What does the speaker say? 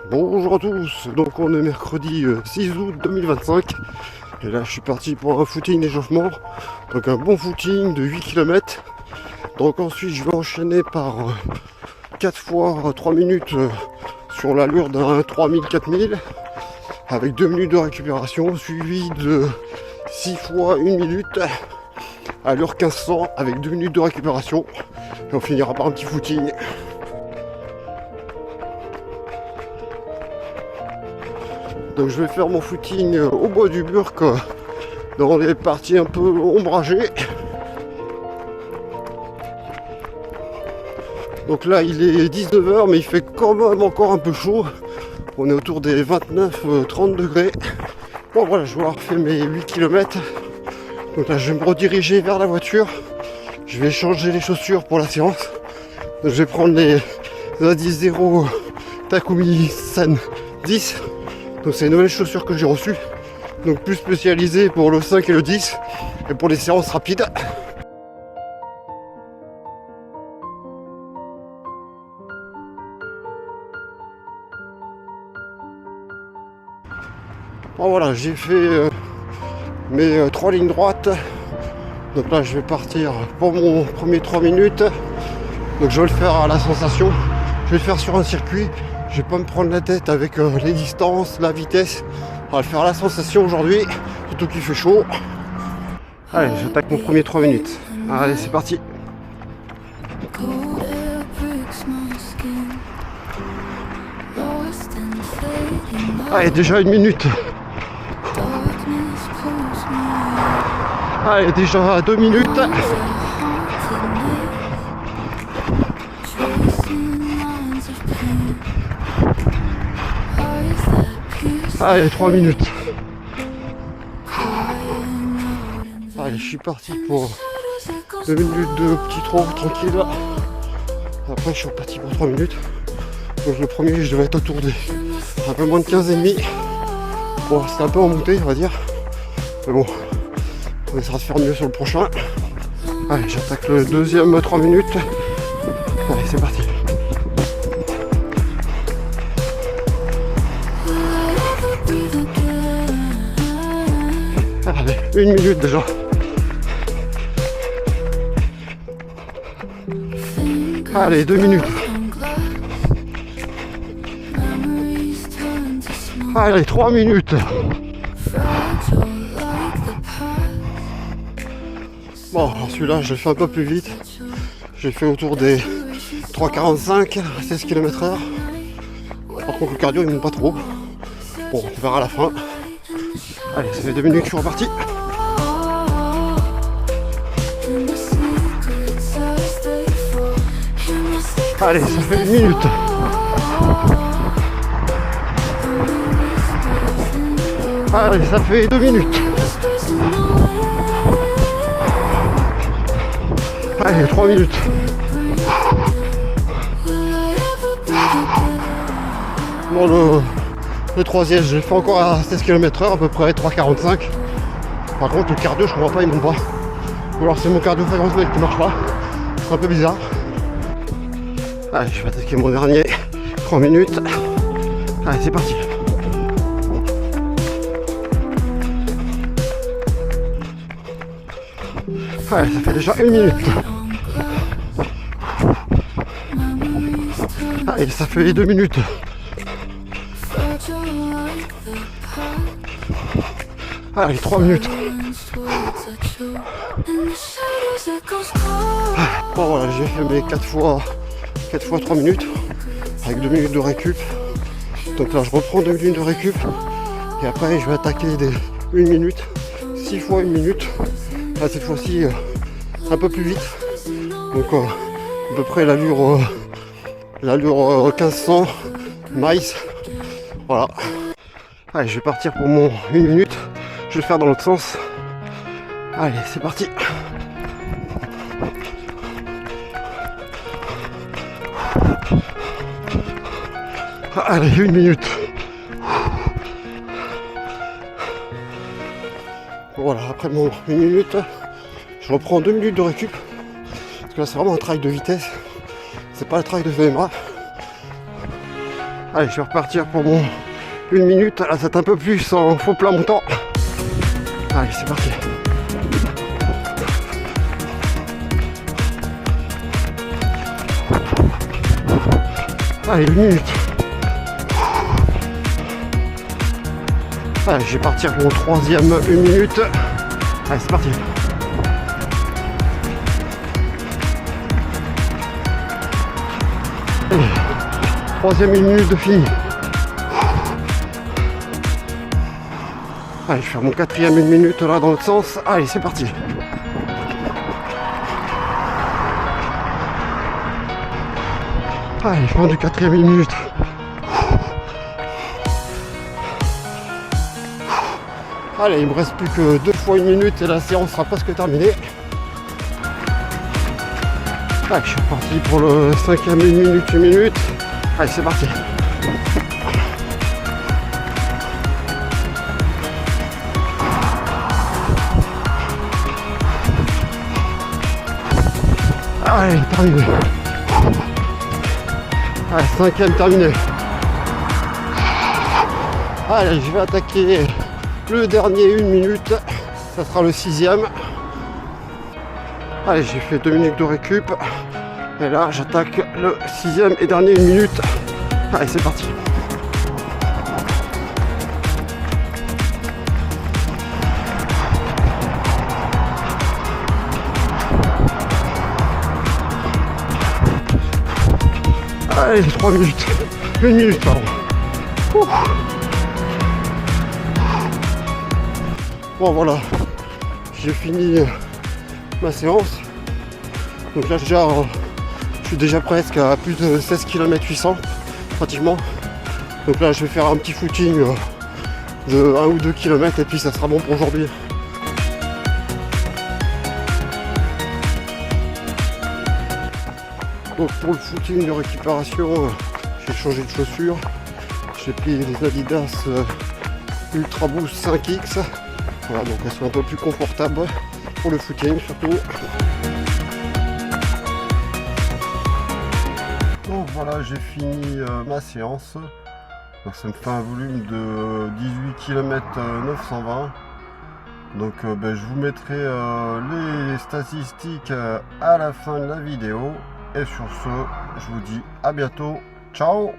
Bonjour à tous, donc on est mercredi 6 août 2025 et là je suis parti pour un footing d'échauffement, donc un bon footing de 8 km. Donc ensuite je vais enchaîner par 4 fois 3 minutes sur l'allure d'un 3000-4000 avec 2 minutes de récupération, suivi de 6 fois 1 minute à l'heure 1500 avec 2 minutes de récupération et on finira par un petit footing. Donc je vais faire mon footing au bois du Burc dans les parties un peu ombragées. Donc là il est 19h mais il fait quand même encore un peu chaud. On est autour des 29-30 degrés. Bon voilà, je vais avoir fait mes 8 km. Donc là je vais me rediriger vers la voiture. Je vais changer les chaussures pour la séance. Donc, je vais prendre les Adidas Zero Takumi Sen 10. Donc c'est les nouvelles chaussures que j'ai reçues, donc plus spécialisées pour le 5 et le 10 et pour les séances rapides. Bon voilà, j'ai fait mes 3 lignes droites. Donc là je vais partir pour mon premier 3 minutes. Donc je vais le faire à la sensation, je vais le faire sur un circuit. Je vais pas me prendre la tête avec les distances, la vitesse. On va le faire à la sensation aujourd'hui, surtout qu'il fait chaud. Allez, j'attaque mon premier 3 minutes. Allez, c'est parti. Allez, déjà 1 minute. Allez, déjà 2 minutes. Allez, 3 minutes. Allez, je suis parti pour 2 minutes de petit trot tranquille. Après, je suis reparti pour 3 minutes. Donc le premier, je devais être autour des un peu moins de 15,5. Bon, c'était un peu en montée, on va dire. Mais bon, on essaiera de faire mieux sur le prochain. Allez, j'attaque le deuxième 3 minutes. Allez, c'est parti. Allez, 1 minute déjà. Allez, 2 minutes. Allez, 3 minutes. Bon, celui-là, je le fais un peu plus vite. J'ai fait autour des 3,45 à 16 km/h. Par contre, le cardio, il monte pas trop. Bon, on verra à la fin. Allez, ça fait 2 minutes que je suis reparti. Allez, ça fait 1 minute. Allez, ça fait 2 minutes. Allez, 3 minutes. Bon, le troisième, je l'ai fait encore à 16 km/h, à peu près 3,45. Par contre, le cardio, je comprends pas, il monte pas. Ou alors c'est mon cardio favorite qui marche pas. C'est un peu bizarre. Allez, je vais attaquer mon dernier 3 minutes. Allez, c'est parti. Allez, ça fait déjà 1 minute. Allez, ça fait 2 minutes. Allez, 3 minutes. Bon voilà, j'ai fait mes 4 fois 3 minutes avec 2 minutes de récup. Donc là je reprends 2 minutes de récup et après je vais attaquer des 1 minute, 6 fois 1 minute. Là cette fois-ci un peu plus vite. Donc à peu près l'allure 1500 miles. Voilà. Allez, je vais partir pour mon 1 minute. Je vais le faire dans l'autre sens. Allez, c'est parti. Allez, 1 minute. Voilà, après mon 1 minute, je reprends 2 minutes de récup. Parce que là, c'est vraiment un travail de vitesse. C'est pas le travail de VMA. Allez, je vais repartir pour mon 1 minute. Là, c'est un peu plus en faux plat montant. Allez, c'est parti. Allez, 1 minute. Allez, je vais partir pour mon 3e 1 minute. Allez, c'est parti. Allez, 3e 1 minute de fini. Allez, je vais faire mon 4e 1 minute là dans l'autre sens. Allez, c'est parti. Allez, fin du 4e 1 minute. Allez, il me reste plus que 2 fois 1 minute et la séance sera presque terminée. Allez, je suis parti pour le 5e 1 minute. Allez, c'est parti. Allez, terminé. Allez, 5e terminé. Allez, je vais attaquer le dernier 1 minute. Ça sera le 6e. Allez, j'ai fait 2 minutes de récup. Et là, j'attaque le 6e et dernier 1 minute. Allez, c'est parti. Allez, 3 minutes. 1 minute, pardon. Ouh. Bon, voilà. J'ai fini ma séance. Donc là, je suis déjà presque à plus de 16 km 800, pratiquement. Donc là, je vais faire un petit footing de 1 ou 2 km et puis ça sera bon pour aujourd'hui. Donc pour le footing de récupération, j'ai changé de chaussures. J'ai pris les Adidas Ultra Boost 5X. Voilà, donc elles sont un peu plus confortables pour le footing surtout. Donc voilà, j'ai fini ma séance. Donc ça me fait un volume de 18 km 920. Donc je vous mettrai les statistiques à la fin de la vidéo. Et sur ce, je vous dis à bientôt. Ciao!